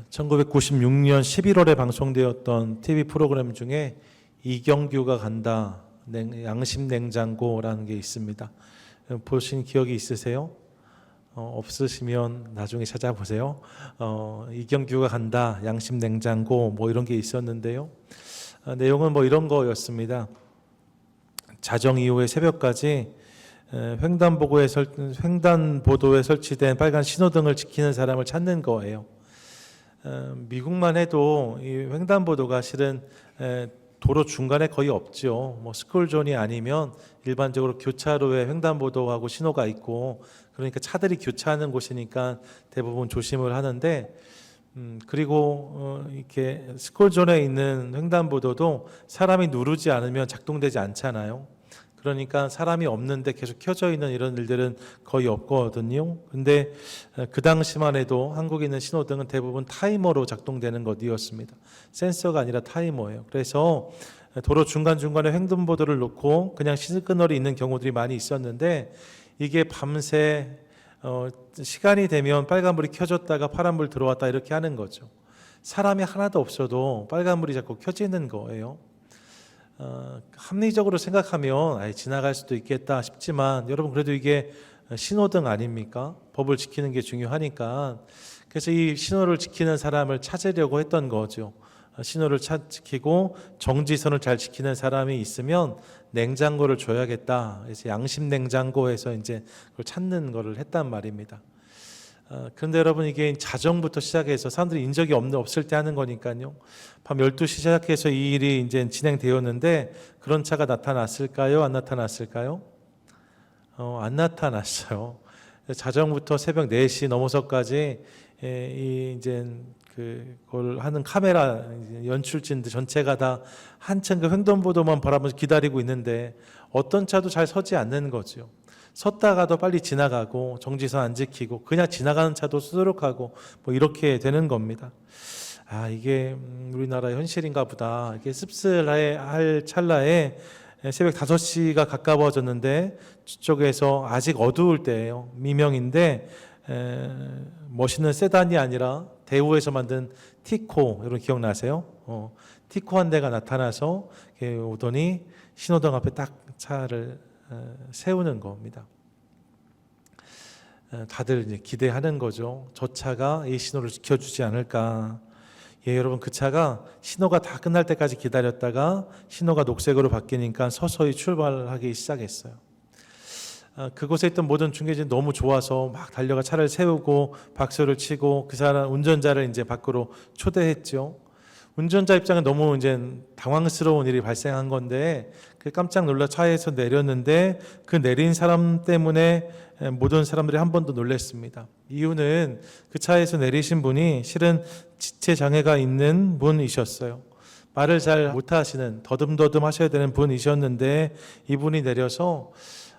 1996년 11월에 방송되었던 TV 프로그램 중에 이경규가 간다 양심 냉장고라는 게 있습니다. 보신 기억이 있으세요? 없으시면 나중에 찾아보세요. 이경규가 간다 양심 냉장고 뭐 이런 게 있었는데요. 내용은 뭐 이런 거였습니다. 자정 이후에 새벽까지 횡단보도에 설치된 빨간 신호등을 지키는 사람을 찾는 거예요. 미국만 해도 이 횡단보도가 실은 도로 중간에 거의 없죠. 뭐 스쿨존이 아니면 일반적으로 교차로에 횡단보도하고 신호가 있고, 그러니까 차들이 교차하는 곳이니까 대부분 조심을 하는데, 그리고 이렇게 스쿨존에 있는 횡단보도도 사람이 누르지 않으면 작동되지 않잖아요. 그러니까 사람이 없는데 계속 켜져 있는 이런 일들은 거의 없거든요. 근데 그 당시만 해도 한국에 있는 신호등은 대부분 타이머로 작동되는 것이었습니다. 센서가 아니라 타이머예요. 그래서 도로 중간중간에 횡단보도를 놓고 그냥 시그널이 있는 경우들이 많이 있었는데, 이게 밤새 시간이 되면 빨간불이 켜졌다가 파란불 들어왔다 이렇게 하는 거죠. 사람이 하나도 없어도 빨간불이 자꾸 켜지는 거예요. 합리적으로 생각하면 지나갈 수도 있겠다 싶지만, 여러분 그래도 이게 신호등 아닙니까? 법을 지키는 게 중요하니까. 그래서 이 신호를 지키는 사람을 찾으려고 했던 거죠. 신호를 지키고 정지선을 잘 지키는 사람이 있으면 냉장고를 줘야겠다. 그래서 양심 냉장고에서 이제 그걸 찾는 거를 했단 말입니다. 그런데 여러분, 이게 자정부터 시작해서 사람들이 인적이 없을 때 하는 거니까요. 밤 12시 시작해서 이 일이 이제 진행되었는데, 그런 차가 나타났을까요? 안 나타났을까요? 안 나타났어요. 자정부터 새벽 4시 넘어서까지 이제 그걸 하는 카메라 연출진들 전체가 다 한참 그 횡단보도만 바라보면서 기다리고 있는데, 어떤 차도 잘 서지 않는 거죠. 섰다가도 빨리 지나가고, 정지선 안 지키고, 그냥 지나가는 차도 수두룩하고, 뭐 이렇게 되는 겁니다. 이게 우리나라의 현실인가 보다. 이게 씁쓸할 찰나에 새벽 5시가 가까워졌는데, 저쪽에서 아직 어두울 때예요. 미명인데, 멋있는 세단이 아니라 대우에서 만든 티코, 여러분 기억나세요? 티코 한 대가 나타나서 오더니 신호등 앞에 딱 차를 세우는 겁니다. 다들 이제 기대하는 거죠. 저 차가 이 신호를 지켜주지 않을까. 여러분, 그 차가 신호가 다 끝날 때까지 기다렸다가 신호가 녹색으로 바뀌니까 서서히 출발하기 시작했어요. 그곳에 있던 모든 중계진이 너무 좋아서 막 달려가 차를 세우고 박수를 치고 그 사람 운전자를 이제 밖으로 초대했죠. 운전자 입장은 너무 이제 당황스러운 일이 발생한 건데, 그 깜짝 놀라 차에서 내렸는데 그 내린 사람 때문에 모든 사람들이 한 번 더 놀랐습니다. 이유는 그 차에서 내리신 분이 실은 지체 장애가 있는 분이셨어요. 말을 잘 못하시는, 더듬더듬 하셔야 되는 분이셨는데, 이분이 내려서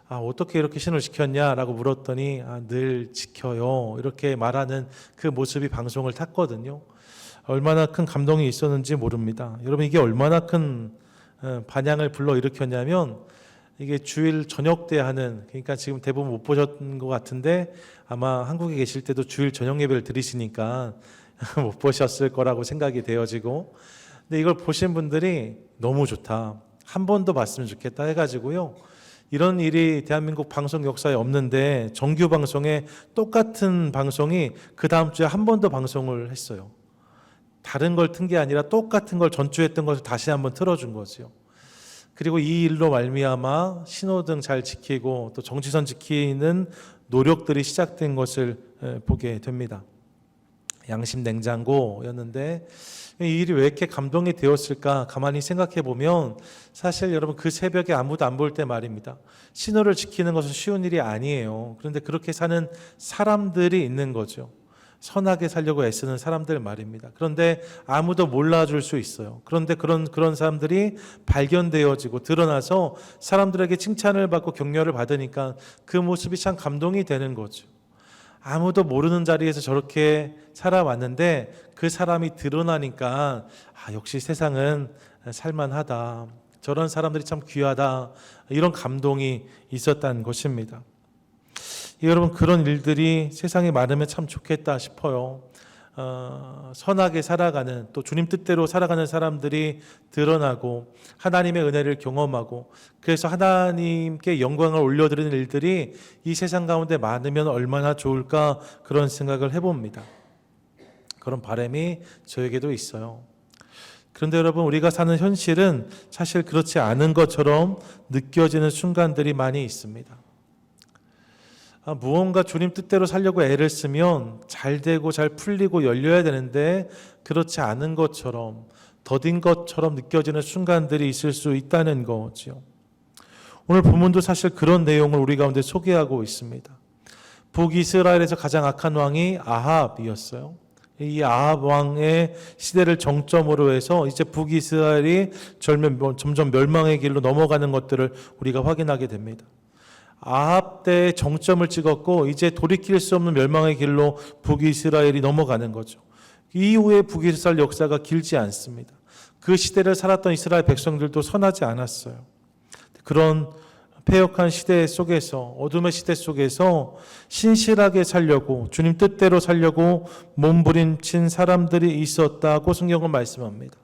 어떻게 이렇게 신호를 지켰냐라고 물었더니 늘 지켜요, 이렇게 말하는 그 모습이 방송을 탔거든요. 얼마나 큰 감동이 있었는지 모릅니다. 여러분, 이게 얼마나 큰 반향을 불러일으켰냐면, 이게 주일 저녁 때 하는, 그러니까 지금 대부분 못 보셨던 것 같은데 아마 한국에 계실 때도 주일 저녁 예배를 드리시니까 못 보셨을 거라고 생각이 되어지고, 근데 이걸 보신 분들이 너무 좋다, 한 번 더 봤으면 좋겠다 해가지고요, 이런 일이 대한민국 방송 역사에 없는데 정규 방송에 똑같은 방송이 그 다음 주에 한 번 더 방송을 했어요. 다른 걸 튼 게 아니라 똑같은 걸 전주에 했던 것을 다시 한번 틀어준 거죠. 그리고 이 일로 말미암아 신호등 잘 지키고 또 정지선 지키는 노력들이 시작된 것을 보게 됩니다. 양심 냉장고였는데, 이 일이 왜 이렇게 감동이 되었을까 가만히 생각해 보면, 사실 여러분 그 새벽에 아무도 안 볼 때 말입니다, 신호를 지키는 것은 쉬운 일이 아니에요. 그런데 그렇게 사는 사람들이 있는 거죠. 선하게 살려고 애쓰는 사람들 말입니다. 그런데 아무도 몰라줄 수 있어요. 그런데 그런 사람들이 발견되어지고 드러나서 사람들에게 칭찬을 받고 격려를 받으니까 그 모습이 참 감동이 되는 거죠. 아무도 모르는 자리에서 저렇게 살아왔는데 그 사람이 드러나니까 역시 세상은 살만하다, 저런 사람들이 참 귀하다, 이런 감동이 있었다는 것입니다. 여러분, 그런 일들이 세상에 많으면 참 좋겠다 싶어요. 선하게 살아가는, 또 주님 뜻대로 살아가는 사람들이 드러나고 하나님의 은혜를 경험하고, 그래서 하나님께 영광을 올려드리는 일들이 이 세상 가운데 많으면 얼마나 좋을까, 그런 생각을 해봅니다. 그런 바람이 저에게도 있어요. 그런데 여러분, 우리가 사는 현실은 사실 그렇지 않은 것처럼 느껴지는 순간들이 많이 있습니다. 무언가 주님 뜻대로 살려고 애를 쓰면 잘 되고 잘 풀리고 열려야 되는데 그렇지 않은 것처럼, 더딘 것처럼 느껴지는 순간들이 있을 수 있다는 거죠. 오늘 본문도 사실 그런 내용을 우리 가운데 소개하고 있습니다. 북이스라엘에서 가장 악한 왕이 아합이었어요. 이 아합 왕의 시대를 정점으로 해서 이제 북이스라엘이 점점 멸망의 길로 넘어가는 것들을 우리가 확인하게 됩니다. 아합 때의 정점을 찍었고 이제 돌이킬 수 없는 멸망의 길로 북이스라엘이 넘어가는 거죠. 이후에 북이스라엘 역사가 길지 않습니다. 그 시대를 살았던 이스라엘 백성들도 선하지 않았어요. 그런 패역한 시대 속에서, 어둠의 시대 속에서 신실하게 살려고, 주님 뜻대로 살려고 몸부림친 사람들이 있었다고 성경은 말씀합니다.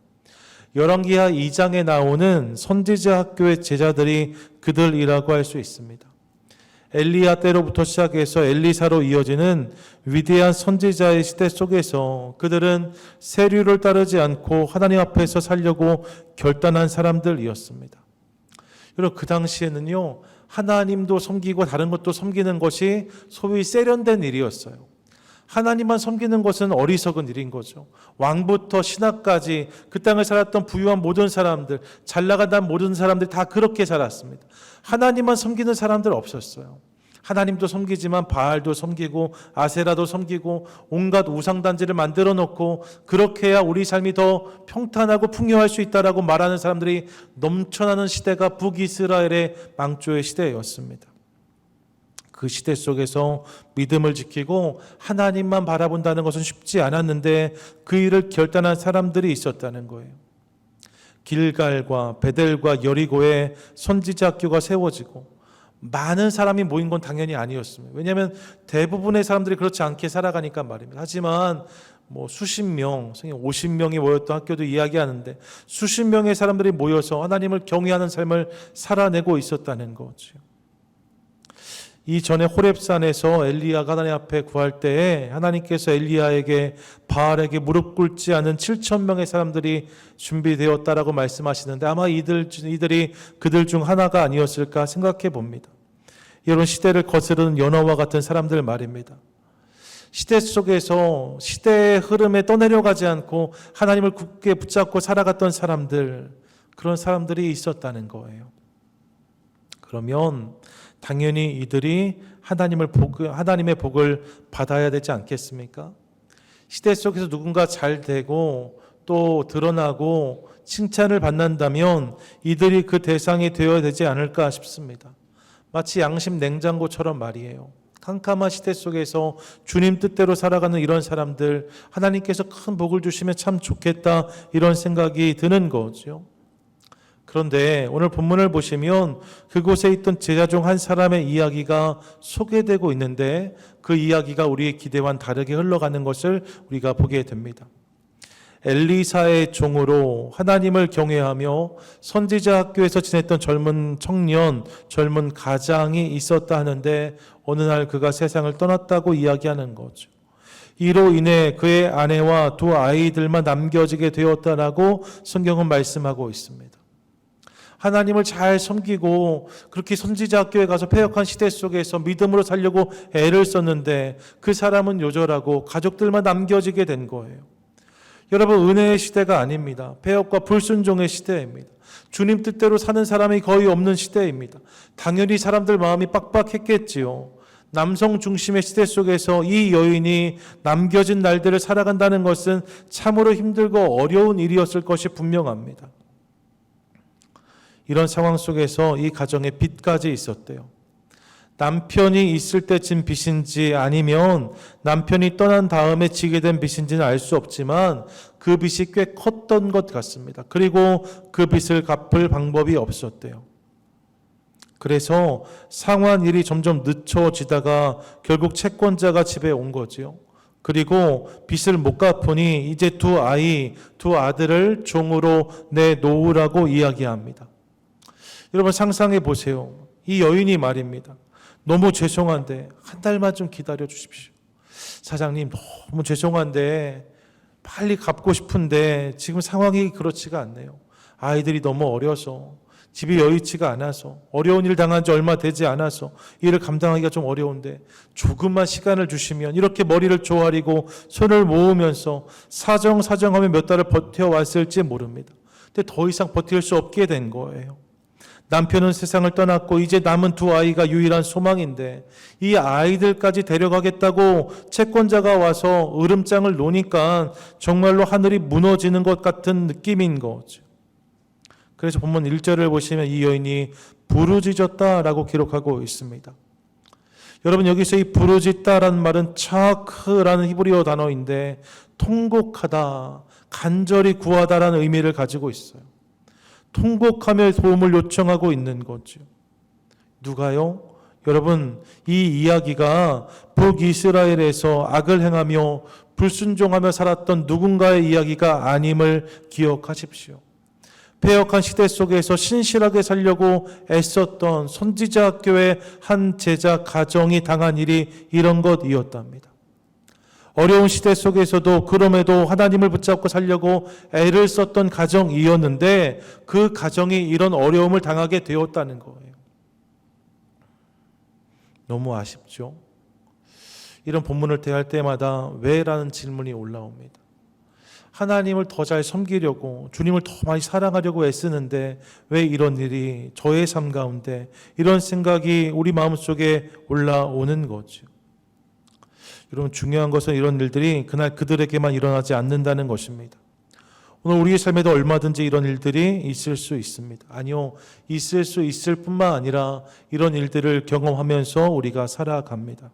열왕기하 2장에 나오는 선지자 학교의 제자들이 그들이라고 할 수 있습니다. 엘리야 때로부터 시작해서 엘리사로 이어지는 위대한 선지자의 시대 속에서 그들은 세류를 따르지 않고 하나님 앞에서 살려고 결단한 사람들이었습니다. 여러분, 그 당시에는요, 하나님도 섬기고 다른 것도 섬기는 것이 소위 세련된 일이었어요. 하나님만 섬기는 것은 어리석은 일인 거죠. 왕부터 신하까지 그 땅을 살았던 부유한 모든 사람들, 잘 나가던 모든 사람들이 다 그렇게 살았습니다. 하나님만 섬기는 사람들 없었어요. 하나님도 섬기지만 바알도 섬기고 아세라도 섬기고 온갖 우상단지를 만들어 놓고, 그렇게 해야 우리 삶이 더 평탄하고 풍요할 수 있다라고 말하는 사람들이 넘쳐나는 시대가 북이스라엘의 망조의 시대였습니다. 그 시대 속에서 믿음을 지키고 하나님만 바라본다는 것은 쉽지 않았는데 그 일을 결단한 사람들이 있었다는 거예요. 길갈과 베델과 여리고에 선지자 학교가 세워지고 많은 사람이 모인 건 당연히 아니었습니다. 왜냐하면 대부분의 사람들이 그렇지 않게 살아가니까 말입니다. 하지만 수십 명, 50명이 모였던 학교도 이야기하는데 수십 명의 사람들이 모여서 하나님을 경외하는 삶을 살아내고 있었다는 거죠. 이전에 호렙산에서 엘리야가 하나님 앞에 구할 때에 하나님께서 엘리야에게 바알에게 무릎 꿇지 않은 7,000명의 사람들이 준비되었다라고 말씀하시는데 아마 이들이 그들 중 하나가 아니었을까 생각해 봅니다. 이런 시대를 거스르는 연어와 같은 사람들 말입니다. 시대 속에서 시대의 흐름에 떠내려가지 않고 하나님을 굳게 붙잡고 살아갔던 사람들, 그런 사람들이 있었다는 거예요. 그러면 당연히 이들이 하나님의 복을 받아야 되지 않겠습니까? 시대 속에서 누군가 잘 되고 또 드러나고 칭찬을 받는다면 이들이 그 대상이 되어야 되지 않을까 싶습니다. 마치 양심 냉장고처럼 말이에요. 캄캄한 시대 속에서 주님 뜻대로 살아가는 이런 사람들, 하나님께서 큰 복을 주시면 참 좋겠다, 이런 생각이 드는 거죠. 그런데 오늘 본문을 보시면 그곳에 있던 제자 중 한 사람의 이야기가 소개되고 있는데 그 이야기가 우리의 기대와는 다르게 흘러가는 것을 우리가 보게 됩니다. 엘리사의 종으로 하나님을 경외하며 선지자 학교에서 지냈던 젊은 청년, 젊은 가장이 있었다 하는데 어느 날 그가 세상을 떠났다고 이야기하는 거죠. 이로 인해 그의 아내와 두 아이들만 남겨지게 되었다라고 성경은 말씀하고 있습니다. 하나님을 잘 섬기고 그렇게 선지자 학교에 가서 패역한 시대 속에서 믿음으로 살려고 애를 썼는데 그 사람은 요절하고 가족들만 남겨지게 된 거예요. 여러분, 은혜의 시대가 아닙니다. 패역과 불순종의 시대입니다. 주님 뜻대로 사는 사람이 거의 없는 시대입니다. 당연히 사람들 마음이 빡빡했겠지요. 남성 중심의 시대 속에서 이 여인이 남겨진 날들을 살아간다는 것은 참으로 힘들고 어려운 일이었을 것이 분명합니다. 이런 상황 속에서 이 가정에 빚까지 있었대요. 남편이 있을 때 진 빚인지 아니면 남편이 떠난 다음에 지게 된 빚인지는 알 수 없지만 그 빚이 꽤 컸던 것 같습니다. 그리고 그 빚을 갚을 방법이 없었대요. 그래서 상환 일이 점점 늦춰지다가 결국 채권자가 집에 온 거지요. 그리고 빚을 못 갚으니 이제 두 아들을 종으로 내놓으라고 이야기합니다. 여러분 상상해 보세요. 이 여인이 말입니다. 너무 죄송한데 한 달만 좀 기다려 주십시오. 사장님 너무 죄송한데 빨리 갚고 싶은데 지금 상황이 그렇지가 않네요. 아이들이 너무 어려서, 집이 여의치가 않아서, 어려운 일 당한 지 얼마 되지 않아서 일을 감당하기가 좀 어려운데 조금만 시간을 주시면, 이렇게 머리를 조아리고 손을 모으면서 사정하며 몇 달을 버텨왔을지 모릅니다. 근데 더 이상 버틸 수 없게 된 거예요. 남편은 세상을 떠났고 이제 남은 두 아이가 유일한 소망인데 이 아이들까지 데려가겠다고 채권자가 와서 으름장을 놓으니까 정말로 하늘이 무너지는 것 같은 느낌인 거죠. 그래서 본문 1절을 보시면 이 여인이 부르짖었다라고 기록하고 있습니다. 여러분 여기서 이 부르짖다라는 말은 차크라는 히브리어 단어인데 통곡하다, 간절히 구하다라는 의미를 가지고 있어요. 통곡하며 도움을 요청하고 있는 거죠. 누가요? 여러분 이 이야기가 북이스라엘에서 악을 행하며 불순종하며 살았던 누군가의 이야기가 아님을 기억하십시오. 패역한 시대 속에서 신실하게 살려고 애썼던 선지자 학교의 한 제자 가정이 당한 일이 이런 것이었답니다. 어려운 시대 속에서도 그럼에도 하나님을 붙잡고 살려고 애를 썼던 가정이었는데 그 가정이 이런 어려움을 당하게 되었다는 거예요. 너무 아쉽죠? 이런 본문을 대할 때마다 왜? 라는 질문이 올라옵니다. 하나님을 더 잘 섬기려고, 주님을 더 많이 사랑하려고 애쓰는데 왜 이런 일이 저의 삶 가운데, 이런 생각이 우리 마음속에 올라오는 거죠. 여러분 중요한 것은 이런 일들이 그날 그들에게만 일어나지 않는다는 것입니다. 오늘 우리의 삶에도 얼마든지 이런 일들이 있을 수 있습니다. 아니요, 있을 수 있을 뿐만 아니라 이런 일들을 경험하면서 우리가 살아갑니다.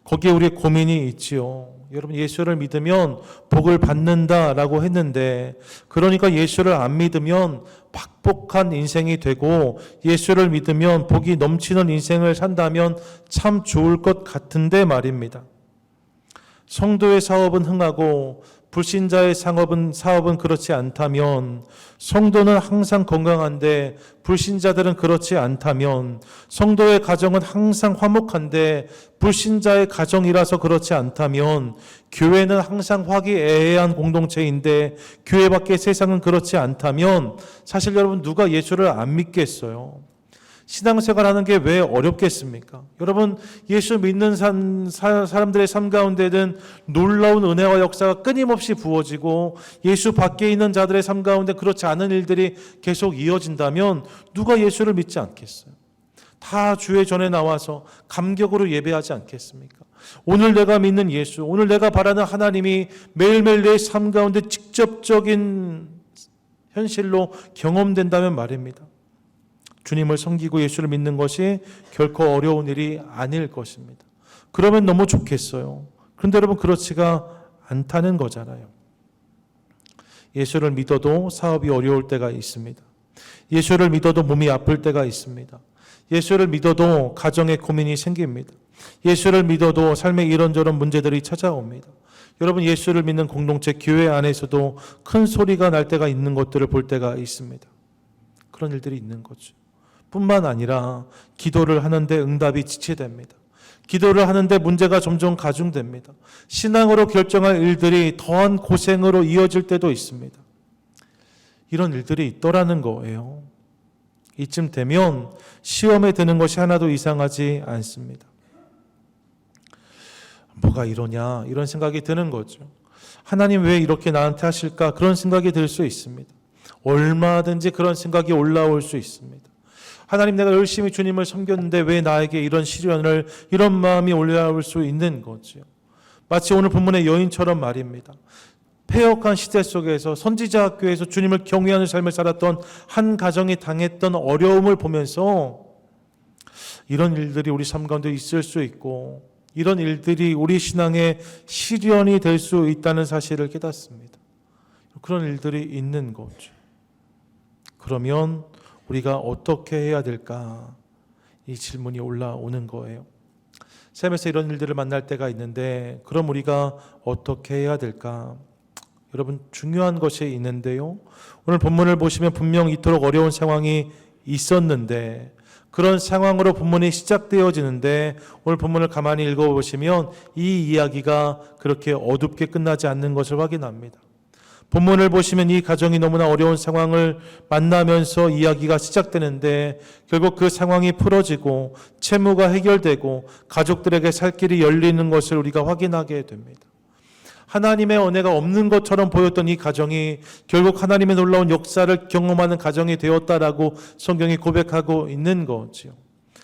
거기에 우리의 고민이 있지요. 여러분 예수를 믿으면 복을 받는다라고 했는데, 그러니까 예수를 안 믿으면 박복한 인생이 되고 예수를 믿으면 복이 넘치는 인생을 산다면 참 좋을 것 같은데 말입니다. 성도의 사업은 흥하고 불신자의 사업은 그렇지 않다면, 성도는 항상 건강한데 불신자들은 그렇지 않다면, 성도의 가정은 항상 화목한데 불신자의 가정이라서 그렇지 않다면, 교회는 항상 화기애애한 공동체인데 교회 밖의 세상은 그렇지 않다면, 사실 여러분 누가 예수를 안 믿겠어요? 신앙생활 하는 게 왜 어렵겠습니까? 여러분 예수 믿는 사람들의 삶 가운데는 놀라운 은혜와 역사가 끊임없이 부어지고 예수 밖에 있는 자들의 삶 가운데 그렇지 않은 일들이 계속 이어진다면 누가 예수를 믿지 않겠어요? 다 주의 전에 나와서 감격으로 예배하지 않겠습니까? 오늘 내가 믿는 예수, 오늘 내가 바라는 하나님이 매일매일 내 삶 가운데 직접적인 현실로 경험된다면 말입니다. 주님을 섬기고 예수를 믿는 것이 결코 어려운 일이 아닐 것입니다. 그러면 너무 좋겠어요. 그런데 여러분 그렇지가 않다는 거잖아요. 예수를 믿어도 사업이 어려울 때가 있습니다. 예수를 믿어도 몸이 아플 때가 있습니다. 예수를 믿어도 가정에 고민이 생깁니다. 예수를 믿어도 삶에 이런저런 문제들이 찾아옵니다. 여러분 예수를 믿는 공동체 교회 안에서도 큰 소리가 날 때가 있는 것들을 볼 때가 있습니다. 그런 일들이 있는 거죠. 뿐만 아니라 기도를 하는데 응답이 지체됩니다. 기도를 하는데 문제가 점점 가중됩니다. 신앙으로 결정할 일들이 더한 고생으로 이어질 때도 있습니다. 이런 일들이 있더라는 거예요. 이쯤 되면 시험에 드는 것이 하나도 이상하지 않습니다. 뭐가 이러냐 이런 생각이 드는 거죠. 하나님 왜 이렇게 나한테 하실까 그런 생각이 들 수 있습니다. 얼마든지 그런 생각이 올라올 수 있습니다. 하나님 내가 열심히 주님을 섬겼는데 왜 나에게 이런 시련을, 이런 마음이 올라올 수 있는 거죠. 마치 오늘 본문의 여인처럼 말입니다. 패역한 시대 속에서 선지자 학교에서 주님을 경외하는 삶을 살았던 한 가정이 당했던 어려움을 보면서 이런 일들이 우리 삶 가운데 있을 수 있고 이런 일들이 우리 신앙의 시련이 될 수 있다는 사실을 깨닫습니다. 그런 일들이 있는 거죠. 그러면 우리가 어떻게 해야 될까? 이 질문이 올라오는 거예요. 삶에서 이런 일들을 만날 때가 있는데 그럼 우리가 어떻게 해야 될까? 여러분 중요한 것이 있는데요. 오늘 본문을 보시면 분명 이토록 어려운 상황이 있었는데 그런 상황으로 본문이 시작되어지는데 오늘 본문을 가만히 읽어보시면 이 이야기가 그렇게 어둡게 끝나지 않는 것을 확인합니다. 본문을 보시면 이 가정이 너무나 어려운 상황을 만나면서 이야기가 시작되는데 결국 그 상황이 풀어지고 채무가 해결되고 가족들에게 살 길이 열리는 것을 우리가 확인하게 됩니다. 하나님의 은혜가 없는 것처럼 보였던 이 가정이 결국 하나님의 놀라운 역사를 경험하는 가정이 되었다라고 성경이 고백하고 있는 거지요.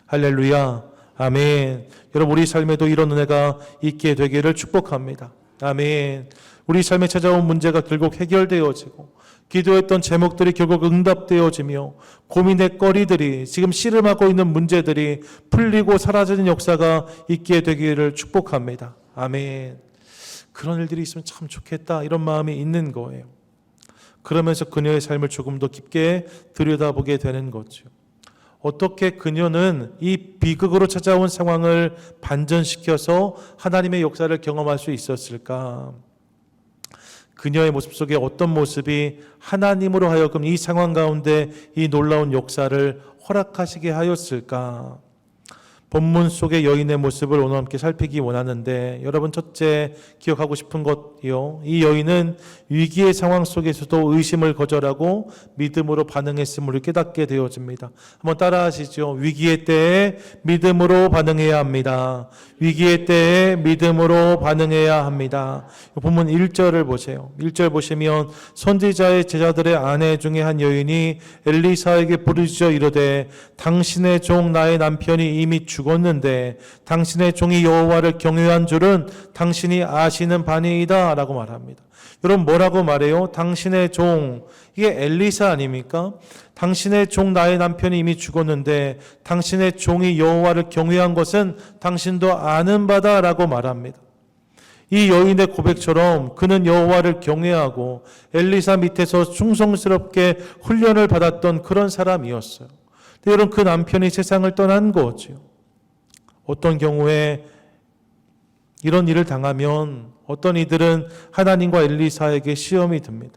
할렐루야, 아멘. 여러분 우리 삶에도 이런 은혜가 있게 되기를 축복합니다. 아멘. 우리 삶에 찾아온 문제가 결국 해결되어지고 기도했던 제목들이 결국 응답되어지며 고민의 거리들이 지금 씨름하고 있는 문제들이 풀리고 사라지는 역사가 있게 되기를 축복합니다. 아멘. 그런 일들이 있으면 참 좋겠다 이런 마음이 있는 거예요. 그러면서 그녀의 삶을 조금 더 깊게 들여다보게 되는 거죠. 어떻게 그녀는 이 비극으로 찾아온 상황을 반전시켜서 하나님의 역사를 경험할 수 있었을까? 그녀의 모습 속에 어떤 모습이 하나님으로 하여금 이 상황 가운데 이 놀라운 역사를 허락하시게 하였을까? 본문 속의 여인의 모습을 오늘 함께 살피기 원하는데 여러분 첫째 기억하고 싶은 것이요. 이 여인은 위기의 상황 속에서도 의심을 거절하고 믿음으로 반응했음을 깨닫게 되어집니다. 한번 따라 하시죠. 위기의 때에 믿음으로 반응해야 합니다. 위기의 때에 믿음으로 반응해야 합니다. 본문 1절을 보세요. 1절 보시면 선지자의 제자들의 아내 중에 한 여인이 엘리사에게 부르짖어 이르되 당신의 종 나의 남편이 이미 죽었는데 당신의 종이 여호와를 경외한 줄은 당신이 아시는 바니이다 라고 말합니다. 여러분 뭐라고 말해요? 당신의 종, 이게 엘리사 아닙니까? 당신의 종 나의 남편이 이미 죽었는데 당신의 종이 여호와를 경외한 것은 당신도 아는 바다 라고 말합니다. 이 여인의 고백처럼 그는 여호와를 경외하고 엘리사 밑에서 충성스럽게 훈련을 받았던 그런 사람이었어요. 근데 여러분 그 남편이 세상을 떠난 거죠. 어떤 경우에 이런 일을 당하면 어떤 이들은 하나님과 엘리사에게 시험이 듭니다.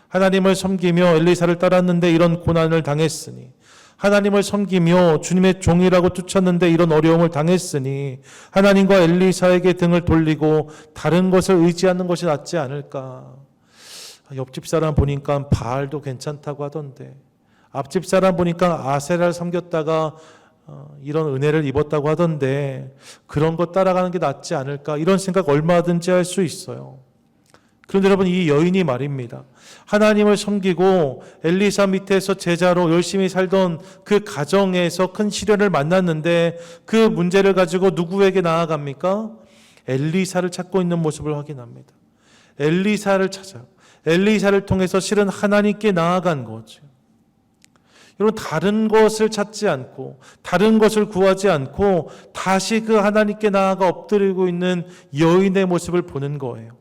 하나님을 섬기며 엘리사를 따랐는데 이런 고난을 당했으니 하나님을 섬기며 주님의 종이라고 쫓았는데 이런 어려움을 당했으니 하나님과 엘리사에게 등을 돌리고 다른 것을 의지하는 것이 낫지 않을까. 옆집 사람 보니까 바알도 괜찮다고 하던데 앞집 사람 보니까 아세라를 섬겼다가 이런 은혜를 입었다고 하던데 그런 거 따라가는 게 낫지 않을까 이런 생각 얼마든지 할 수 있어요. 그런데 여러분 이 여인이 말입니다. 하나님을 섬기고 엘리사 밑에서 제자로 열심히 살던 그 가정에서 큰 시련을 만났는데 그 문제를 가지고 누구에게 나아갑니까? 엘리사를 찾고 있는 모습을 확인합니다. 엘리사를 찾아요. 엘리사를 통해서 실은 하나님께 나아간 거죠. 여러분 다른 것을 찾지 않고 다른 것을 구하지 않고 다시 그 하나님께 나아가 엎드리고 있는 여인의 모습을 보는 거예요.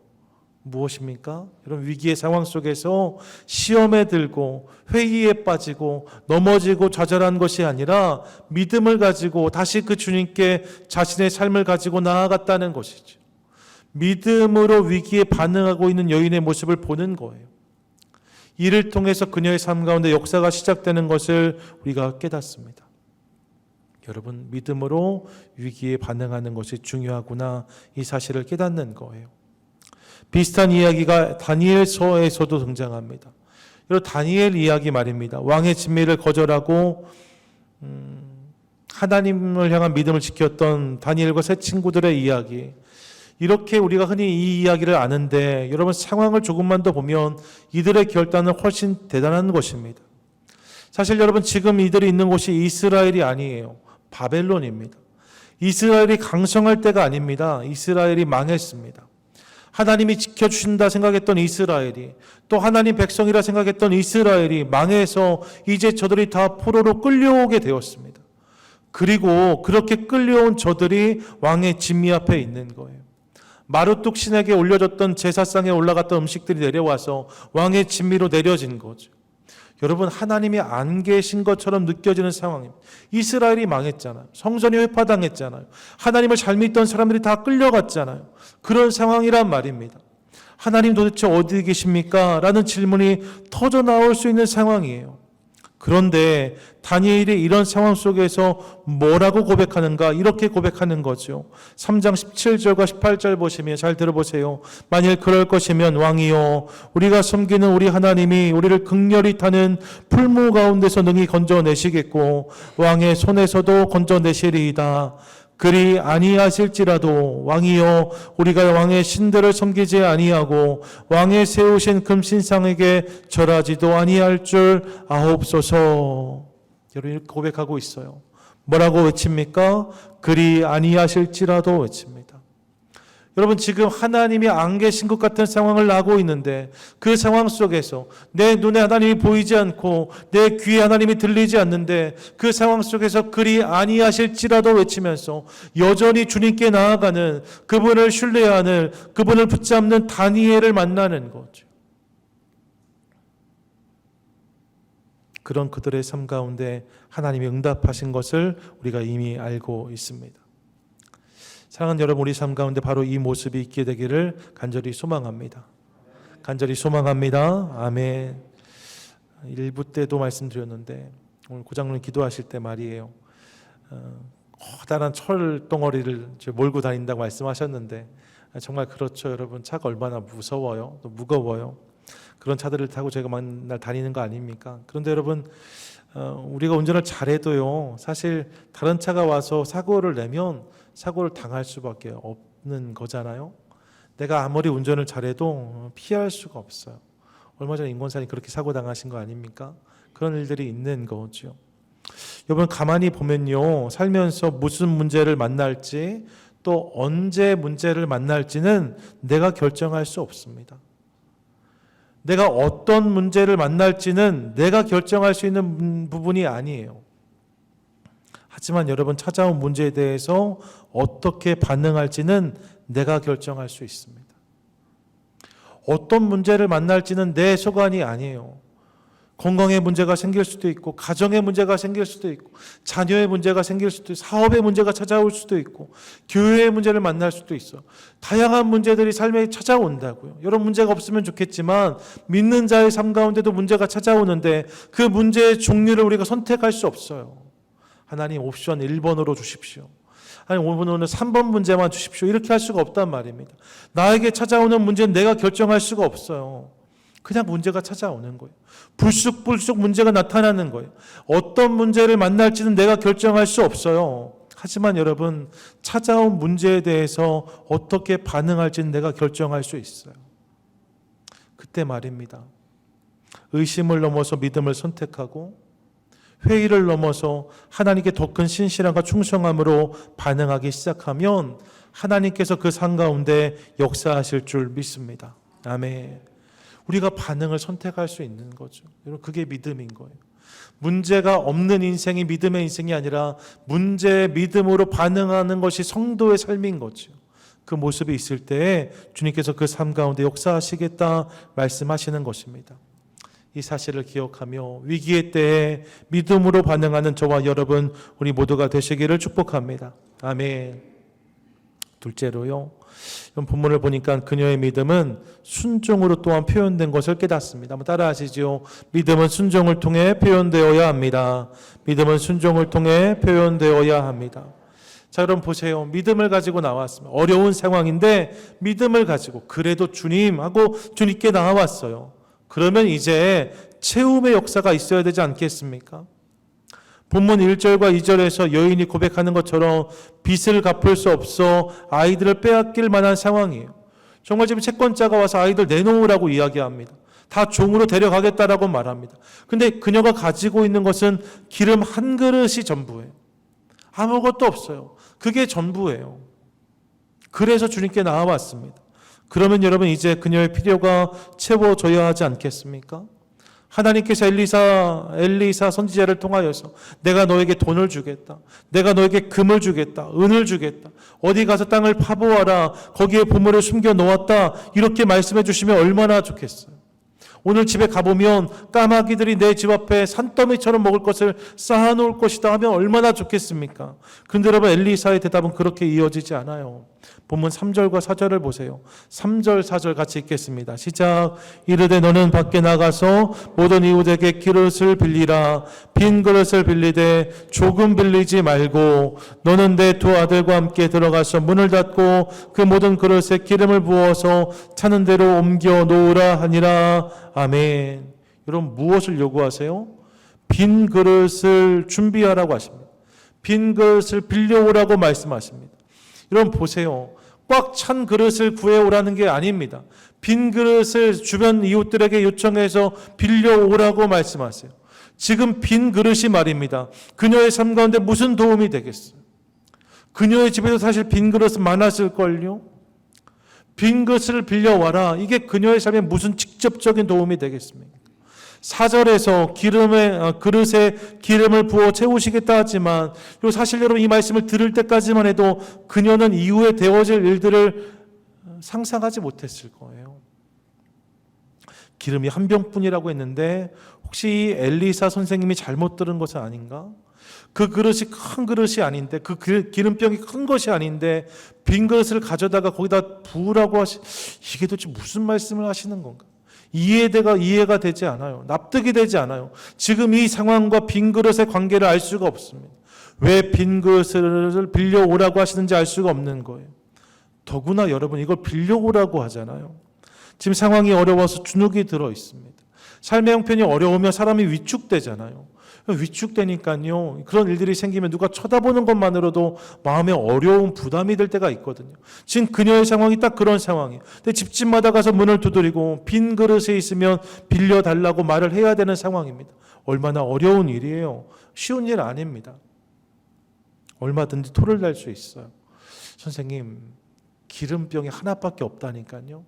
무엇입니까? 여러분 위기의 상황 속에서 시험에 들고 회의에 빠지고 넘어지고 좌절한 것이 아니라 믿음을 가지고 다시 그 주님께 자신의 삶을 가지고 나아갔다는 것이죠. 믿음으로 위기에 반응하고 있는 여인의 모습을 보는 거예요. 이를 통해서 그녀의 삶 가운데 역사가 시작되는 것을 우리가 깨닫습니다. 여러분 믿음으로 위기에 반응하는 것이 중요하구나 이 사실을 깨닫는 거예요. 비슷한 이야기가 다니엘서에서도 등장합니다. 여러분 다니엘 이야기 말입니다. 왕의 진미를 거절하고 하나님을 향한 믿음을 지켰던 다니엘과 세 친구들의 이야기. 이렇게 우리가 흔히 이 이야기를 아는데 여러분 상황을 조금만 더 보면 이들의 결단은 훨씬 대단한 것입니다. 사실 여러분 지금 이들이 있는 곳이 이스라엘이 아니에요. 바벨론입니다. 이스라엘이 강성할 때가 아닙니다. 이스라엘이 망했습니다. 하나님이 지켜주신다 생각했던 이스라엘이 또 하나님 백성이라 생각했던 이스라엘이 망해서 이제 저들이 다 포로로 끌려오게 되었습니다. 그리고 그렇게 끌려온 저들이 왕의 진미 앞에 있는 거예요. 마루뚝 신에게 올려졌던 제사상에 올라갔던 음식들이 내려와서 왕의 진미로 내려진 거죠. 여러분, 하나님이 안 계신 것처럼 느껴지는 상황입니다. 이스라엘이 망했잖아요. 성전이 회파당했잖아요. 하나님을 잘 믿던 사람들이 다 끌려갔잖아요. 그런 상황이란 말입니다. 하나님 도대체 어디 계십니까? 라는 질문이 터져 나올 수 있는 상황이에요. 그런데 다니엘이 이런 상황 속에서 뭐라고 고백하는가? 이렇게 고백하는 거죠. 3장 17절과 18절 보시면 잘 들어보세요. 만일 그럴 것이면 왕이여, 우리가 섬기는 우리 하나님이 우리를 극렬히 타는 풀무 가운데서 능히 건져내시겠고 왕의 손에서도 건져내시리이다. 그리 아니하실지라도 왕이여, 우리가 왕의 신들을 섬기지 아니하고 왕의 세우신 금신상에게 절하지도 아니할 줄 아옵소서. 여러분, 이렇게 고백하고 있어요. 뭐라고 외칩니까? 그리 아니하실지라도 외칩니다. 여러분, 지금 하나님이 안 계신 것 같은 상황을 나고 있는데 그 상황 속에서 내 눈에 하나님이 보이지 않고 내 귀에 하나님이 들리지 않는데 그 상황 속에서 그리 아니하실지라도 외치면서 여전히 주님께 나아가는, 그분을 신뢰하는, 그분을 붙잡는 다니엘을 만나는 거죠. 그런 그들의 삶 가운데 하나님이 응답하신 것을 우리가 이미 알고 있습니다. 사랑하는 여러분, 우리 삶 가운데 바로 이 모습이 있게 되기를 간절히 소망합니다. 간절히 소망합니다. 아멘. 일부 때도 말씀드렸는데 오늘 고장님 기도하실 때 말이에요. 커다란 철 덩어리를 몰고 다닌다고 말씀하셨는데 정말 그렇죠. 여러분, 차가 얼마나 무서워요. 또 무거워요. 그런 차들을 타고 저희가 맨날 다니는 거 아닙니까? 그런데 여러분, 우리가 운전을 잘해도요, 사실 다른 차가 와서 사고를 내면 사고를 당할 수밖에 없는 거잖아요. 내가 아무리 운전을 잘해도 피할 수가 없어요. 얼마 전에 임권사님 그렇게 사고 당하신 거 아닙니까? 그런 일들이 있는 거죠. 여러분, 가만히 보면요, 살면서 무슨 문제를 만날지 또 언제 문제를 만날지는 내가 결정할 수 없습니다. 내가 어떤 문제를 만날지는 내가 결정할 수 있는 부분이 아니에요. 하지만 여러분, 찾아온 문제에 대해서 어떻게 반응할지는 내가 결정할 수 있습니다. 어떤 문제를 만날지는 내 소관이 아니에요. 건강에 문제가 생길 수도 있고, 가정에 문제가 생길 수도 있고, 자녀의 문제가 생길 수도 있고, 사업의 문제가 찾아올 수도 있고, 교회의 문제를 만날 수도 있어요. 다양한 문제들이 삶에 찾아온다고요. 여러 문제가 없으면 좋겠지만 믿는 자의 삶 가운데도 문제가 찾아오는데 그 문제의 종류를 우리가 선택할 수 없어요. 하나님, 옵션 1번으로 주십시오. 아니, 오늘은 3번 문제만 주십시오. 이렇게 할 수가 없단 말입니다. 나에게 찾아오는 문제는 내가 결정할 수가 없어요. 그냥 문제가 찾아오는 거예요. 불쑥불쑥 문제가 나타나는 거예요. 어떤 문제를 만날지는 내가 결정할 수 없어요. 하지만 여러분, 찾아온 문제에 대해서 어떻게 반응할지는 내가 결정할 수 있어요. 그때 말입니다. 의심을 넘어서 믿음을 선택하고 회의를 넘어서 하나님께 더 큰 신실함과 충성함으로 반응하기 시작하면 하나님께서 그 상 가운데 역사하실 줄 믿습니다. 아멘. 우리가 반응을 선택할 수 있는 거죠. 여러분, 그게 믿음인 거예요. 문제가 없는 인생이 믿음의 인생이 아니라 문제에 믿음으로 반응하는 것이 성도의 삶인 거죠. 그 모습이 있을 때에 주님께서 그 삶 가운데 역사하시겠다 말씀하시는 것입니다. 이 사실을 기억하며 위기의 때에 믿음으로 반응하는 저와 여러분, 우리 모두가 되시기를 축복합니다. 아멘. 둘째로요, 본문을 보니까 그녀의 믿음은 순종으로 또한 표현된 것을 깨닫습니다. 한번 따라 하시죠. 믿음은 순종을 통해 표현되어야 합니다. 믿음은 순종을 통해 표현되어야 합니다. 자, 여러분 보세요. 믿음을 가지고 나왔습니다. 어려운 상황인데 믿음을 가지고 그래도 주님 하고 주님께 나와왔어요. 그러면 이제 채움의 역사가 있어야 되지 않겠습니까? 본문 1절과 2절에서 여인이 고백하는 것처럼 빚을 갚을 수 없어 아이들을 빼앗길 만한 상황이에요. 정말 지금 채권자가 와서 아이들 내놓으라고 이야기합니다. 다 종으로 데려가겠다라고 말합니다. 근데 그녀가 가지고 있는 것은 기름 한 그릇이 전부예요. 아무것도 없어요. 그게 전부예요. 그래서 주님께 나와왔습니다. 그러면 여러분, 이제 그녀의 필요가 채워져야 하지 않겠습니까? 하나님께서 엘리사 선지자를 통하여서 내가 너에게 돈을 주겠다. 내가 너에게 금을 주겠다. 은을 주겠다. 어디 가서 땅을 파보아라. 거기에 보물을 숨겨 놓았다. 이렇게 말씀해 주시면 얼마나 좋겠어요. 오늘 집에 가보면 까마귀들이 내 집 앞에 산더미처럼 먹을 것을 쌓아놓을 것이다 하면 얼마나 좋겠습니까? 그런데 여러분, 엘리사의 대답은 그렇게 이어지지 않아요. 본문 3절과 4절을 보세요. 3절 4절 같이 읽겠습니다. 시작. 이르되 너는 밖에 나가서 모든 이웃에게 그릇을 빌리라. 빈 그릇을 빌리되 조금 빌리지 말고 너는 내 두 아들과 함께 들어가서 문을 닫고 그 모든 그릇에 기름을 부어서 차는 대로 옮겨 놓으라 하니라. 아멘. 여러분, 무엇을 요구하세요? 빈 그릇을 준비하라고 하십니다. 빈 그릇을 빌려오라고 말씀하십니다. 여러분 보세요. 꽉 찬 그릇을 구해오라는 게 아닙니다. 빈 그릇을 주변 이웃들에게 요청해서 빌려오라고 말씀하세요. 지금 빈 그릇이 말입니다. 그녀의 삶 가운데 무슨 도움이 되겠어요? 그녀의 집에도 사실 빈 그릇은 많았을걸요. 빈 그릇을 빌려와라. 이게 그녀의 삶에 무슨 직접적인 도움이 되겠습니까? 4절에서 그릇에 기름을 부어 채우시겠다 하지만 사실 여러분, 이 말씀을 들을 때까지만 해도 그녀는 이후에 되어질 일들을 상상하지 못했을 거예요. 기름이 한 병뿐이라고 했는데 혹시 엘리사 선생님이 잘못 들은 것은 아닌가? 그 그릇이 큰 그릇이 아닌데, 그 기름병이 큰 것이 아닌데 빈 그릇을 가져다가 거기다 부으라고 이게 도대체 무슨 말씀을 하시는 건가? 이해가 되지 않아요. 납득이 되지 않아요. 지금 이 상황과 빈 그릇의 관계를 알 수가 없습니다. 왜 빈 그릇을 빌려오라고 하시는지 알 수가 없는 거예요. 더구나 여러분, 이걸 빌려오라고 하잖아요. 지금 상황이 어려워서 주눅이 들어 있습니다. 삶의 형편이 어려우면 사람이 위축되잖아요. 위축되니까요, 그런 일들이 생기면 누가 쳐다보는 것만으로도 마음에 어려운 부담이 될 때가 있거든요. 지금 그녀의 상황이 딱 그런 상황이에요. 근데 집집마다 가서 문을 두드리고 빈 그릇에 있으면 빌려달라고 말을 해야 되는 상황입니다. 얼마나 어려운 일이에요. 쉬운 일 아닙니다. 얼마든지 토를 날 수 있어요. 선생님, 기름병이 하나밖에 없다니까요.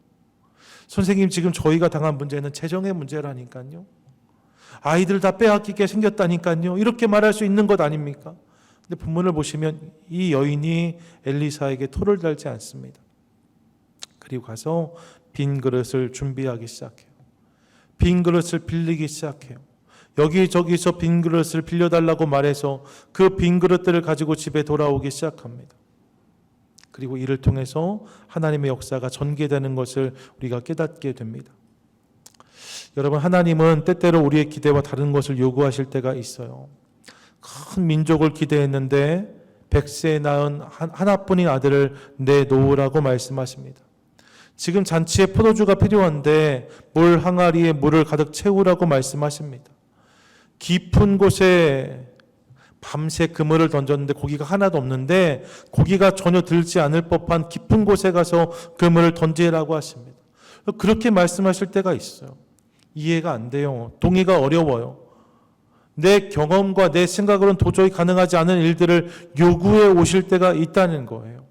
선생님, 지금 저희가 당한 문제는 재정의 문제라니까요. 아이들 다 빼앗기게 생겼다니까요. 이렇게 말할 수 있는 것 아닙니까? 근데 본문을 보시면 이 여인이 엘리사에게 토를 달지 않습니다. 그리고 가서 빈 그릇을 준비하기 시작해요. 빈 그릇을 빌리기 시작해요. 여기저기서 빈 그릇을 빌려달라고 말해서 그 빈 그릇들을 가지고 집에 돌아오기 시작합니다. 그리고 이를 통해서 하나님의 역사가 전개되는 것을 우리가 깨닫게 됩니다. 여러분, 하나님은 때때로 우리의 기대와 다른 것을 요구하실 때가 있어요. 큰 민족을 기대했는데 100세에 낳은 하나뿐인 아들을 내놓으라고 말씀하십니다. 지금 잔치에 포도주가 필요한데 물 항아리에 물을 가득 채우라고 말씀하십니다. 깊은 곳에 밤새 그물을 던졌는데 고기가 하나도 없는데 고기가 전혀 들지 않을 법한 깊은 곳에 가서 그물을 던지라고 하십니다. 그렇게 말씀하실 때가 있어요. 이해가 안 돼요. 동의가 어려워요. 내 경험과 내 생각으로는 도저히 가능하지 않은 일들을 요구해 오실 때가 있다는 거예요.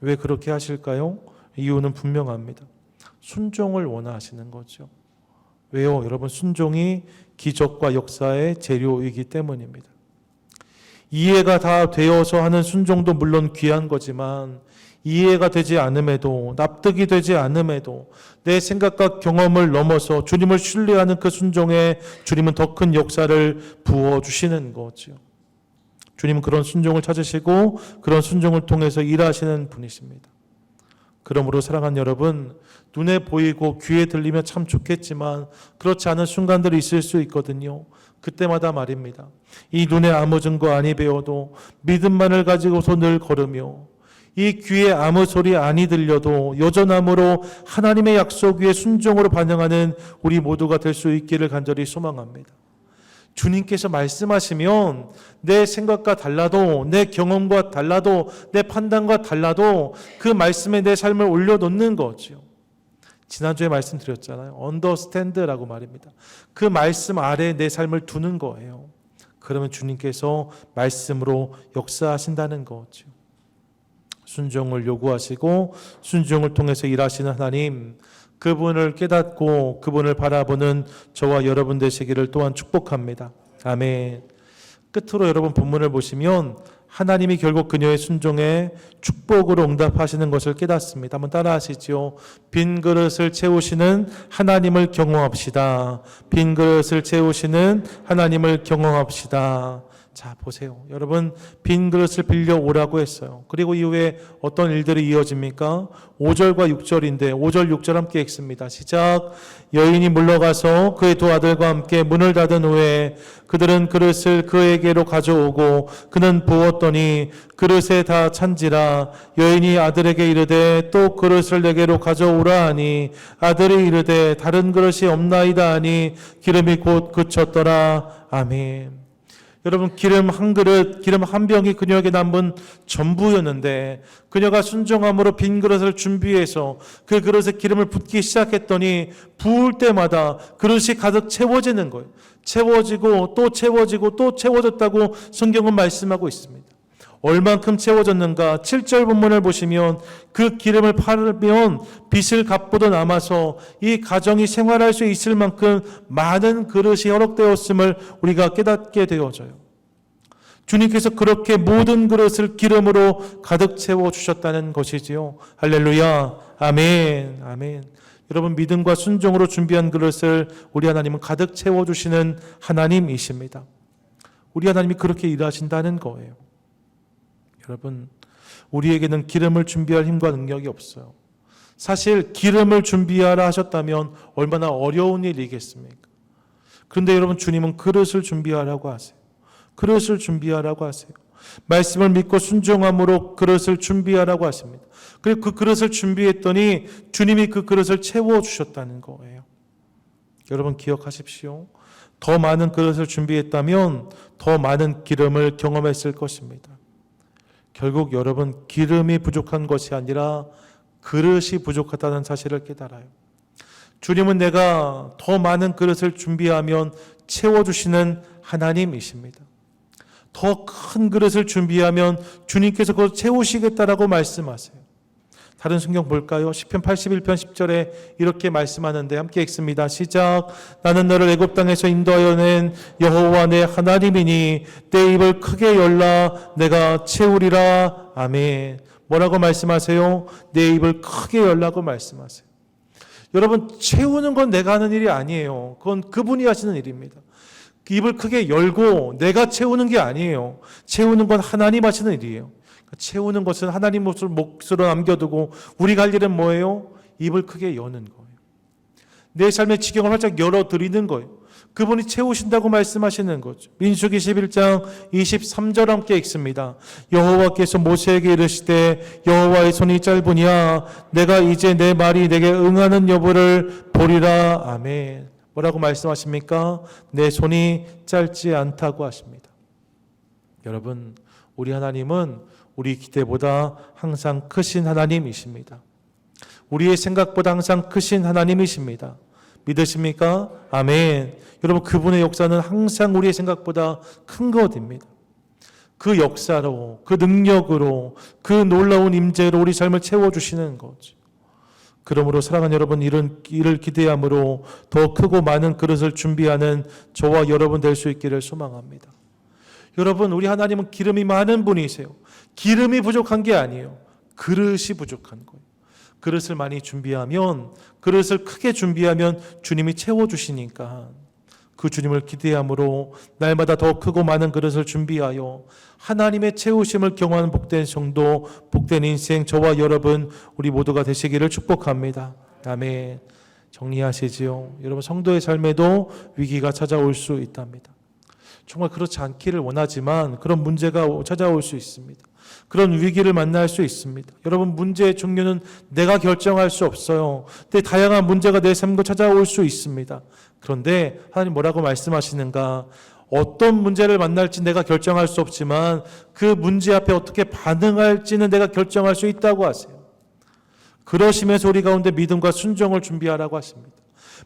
왜 그렇게 하실까요? 이유는 분명합니다. 순종을 원하시는 거죠. 왜요? 여러분, 순종이 기적과 역사의 재료이기 때문입니다. 이해가 다 되어서 하는 순종도 물론 귀한 거지만 이해가 되지 않음에도, 납득이 되지 않음에도 내 생각과 경험을 넘어서 주님을 신뢰하는 그 순종에 주님은 더 큰 역사를 부어주시는 거죠. 주님은 그런 순종을 찾으시고 그런 순종을 통해서 일하시는 분이십니다. 그러므로 사랑하는 여러분, 눈에 보이고 귀에 들리면 참 좋겠지만 그렇지 않은 순간들이 있을 수 있거든요. 그때마다 말입니다. 이 눈에 아무 증거 아니 배워도 믿음만을 가지고서 늘 걸으며 이 귀에 아무 소리 아니 들려도 여전함으로 하나님의 약속 위에 순종으로 반응하는 우리 모두가 될 수 있기를 간절히 소망합니다. 주님께서 말씀하시면 내 생각과 달라도, 내 경험과 달라도, 내 판단과 달라도 그 말씀에 내 삶을 올려놓는 거죠. 지난주에 말씀드렸잖아요. understand라고 말입니다. 그 말씀 아래에 내 삶을 두는 거예요. 그러면 주님께서 말씀으로 역사하신다는 거죠. 순종을 요구하시고 순종을 통해서 일하시는 하나님, 그분을 깨닫고 그분을 바라보는 저와 여러분 되시기를 또한 축복합니다. 아멘. 끝으로 여러분 본문을 보시면 하나님이 결국 그녀의 순종에 축복으로 응답하시는 것을 깨닫습니다. 한번 따라하시죠. 빈 그릇을 채우시는 하나님을 경험합시다. 빈 그릇을 채우시는 하나님을 경험합시다. 자, 보세요. 여러분, 빈 그릇을 빌려 오라고 했어요. 그리고 이후에 어떤 일들이 이어집니까? 5절과 6절인데 5절, 6절 함께 읽습니다. 시작. 여인이 물러가서 그의 두 아들과 함께 문을 닫은 후에 그들은 그릇을 그에게로 가져오고 그는 부었더니 그릇에 다 찬지라. 여인이 아들에게 이르되 또 그릇을 내게로 가져오라 하니 아들이 이르되 다른 그릇이 없나이다 하니 기름이 곧 그쳤더라. 아멘. 여러분, 기름 한 그릇, 기름 한 병이 그녀에게 남은 전부였는데 그녀가 순종함으로 빈 그릇을 준비해서 그 그릇에 기름을 붓기 시작했더니 부을 때마다 그릇이 가득 채워지는 거예요. 채워지고 또 채워지고 또 채워졌다고 성경은 말씀하고 있습니다. 얼만큼 채워졌는가? 7절 본문을 보시면 그 기름을 팔면 빚을 갚고도 남아서 이 가정이 생활할 수 있을 만큼 많은 그릇이 허락되었음을 우리가 깨닫게 되어져요. 주님께서 그렇게 모든 그릇을 기름으로 가득 채워주셨다는 것이지요. 할렐루야. 아멘. 아멘. 여러분, 믿음과 순종으로 준비한 그릇을 우리 하나님은 가득 채워주시는 하나님이십니다. 우리 하나님이 그렇게 일하신다는 거예요. 여러분, 우리에게는 기름을 준비할 힘과 능력이 없어요. 사실 기름을 준비하라 하셨다면 얼마나 어려운 일이겠습니까? 그런데 여러분, 주님은 그릇을 준비하라고 하세요. 그릇을 준비하라고 하세요. 말씀을 믿고 순종함으로 그릇을 준비하라고 하십니다. 그리고 그 그릇을 준비했더니 주님이 그 그릇을 채워주셨다는 거예요. 여러분, 기억하십시오. 더 많은 그릇을 준비했다면 더 많은 기름을 경험했을 것입니다. 결국 여러분, 기름이 부족한 것이 아니라 그릇이 부족하다는 사실을 깨달아요. 주님은 내가 더 많은 그릇을 준비하면 채워주시는 하나님이십니다. 더 큰 그릇을 준비하면 주님께서 그걸 채우시겠다라고 말씀하세요. 다른 성경 볼까요? 시편 81편 10절에 이렇게 말씀하는데 함께 읽습니다. 시작. 나는 너를 애굽 땅에서 인도하여 낸 여호와 내 하나님이니 내 입을 크게 열라 내가 채우리라. 아멘. 뭐라고 말씀하세요? 내 입을 크게 열라고 말씀하세요. 여러분, 채우는 건 내가 하는 일이 아니에요. 그건 그분이 하시는 일입니다. 입을 크게 열고 내가 채우는 게 아니에요. 채우는 건 하나님 하시는 일이에요. 채우는 것은 하나님 몫으로 남겨두고 우리가 할 일은 뭐예요? 입을 크게 여는 거예요. 내 삶의 지경을 활짝 열어드리는 거예요. 그분이 채우신다고 말씀하시는 거죠. 민수기 11장 23절 함께 읽습니다. 여호와께서 모세에게 이르시되 여호와의 손이 짧으냐 내가 이제 내 말이 내게 응하는 여부를 보리라. 아멘. 뭐라고 말씀하십니까? 내 손이 짧지 않다고 하십니다. 여러분, 우리 하나님은 우리 기대보다 항상 크신 하나님이십니다. 우리의 생각보다 항상 크신 하나님이십니다. 믿으십니까? 아멘. 여러분, 그분의 역사는 항상 우리의 생각보다 큰 것입니다. 그 역사로, 그 능력으로, 그 놀라운 임재로 우리 삶을 채워주시는 거죠. 그러므로 사랑하는 여러분, 이를 기대함으로 더 크고 많은 그릇을 준비하는 저와 여러분 될 수 있기를 소망합니다. 여러분, 우리 하나님은 기름이 많은 분이세요. 기름이 부족한 게 아니에요. 그릇이 부족한 거예요. 그릇을 많이 준비하면, 그릇을 크게 준비하면 주님이 채워주시니까 그 주님을 기대함으로 날마다 더 크고 많은 그릇을 준비하여 하나님의 채우심을 경험하는 복된 성도, 복된 인생, 저와 여러분 우리 모두가 되시기를 축복합니다. 아멘. 정리하시지요. 여러분, 성도의 삶에도 위기가 찾아올 수 있답니다. 정말 그렇지 않기를 원하지만 그런 문제가 찾아올 수 있습니다. 그런 위기를 만날 수 있습니다. 여러분, 문제의 종류는 내가 결정할 수 없어요. 근데 다양한 문제가 내 삶도 찾아올 수 있습니다. 그런데 하나님 뭐라고 말씀하시는가? 어떤 문제를 만날지 내가 결정할 수 없지만 그 문제 앞에 어떻게 반응할지는 내가 결정할 수 있다고 하세요. 그러시면서 우리 가운데 믿음과 순종을 준비하라고 하십니다.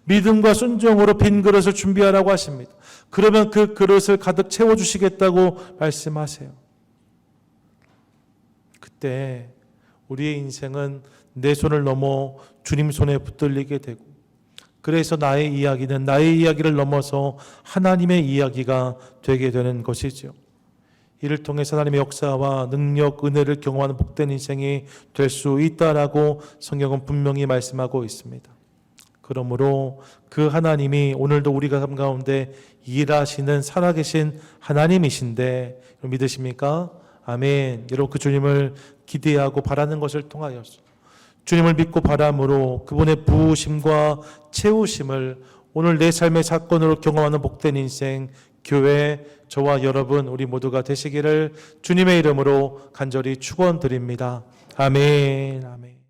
믿음과 순종으로 빈 그릇을 준비하라고 하십니다. 그러면 그 그릇을 가득 채워주시겠다고 말씀하세요. 그때 우리의 인생은 내 손을 넘어 주님 손에 붙들리게 되고, 그래서 나의 이야기는 나의 이야기를 넘어서 하나님의 이야기가 되게 되는 것이죠. 이를 통해서 하나님의 역사와 능력, 은혜를 경험하는 복된 인생이 될 수 있다라고 성경은 분명히 말씀하고 있습니다. 그러므로 그 하나님이 오늘도 우리가 삶 가운데 일하시는 살아계신 하나님이신데 믿으십니까? 아멘. 여러분 그 주님을 기대하고 바라는 것을 통하여서 주님을 믿고 바람으로 그분의 부으심과 채우심을 오늘 내 삶의 사건으로 경험하는 복된 인생, 교회, 저와 여러분 우리 모두가 되시기를 주님의 이름으로 간절히 축원드립니다. 아멘. 아멘.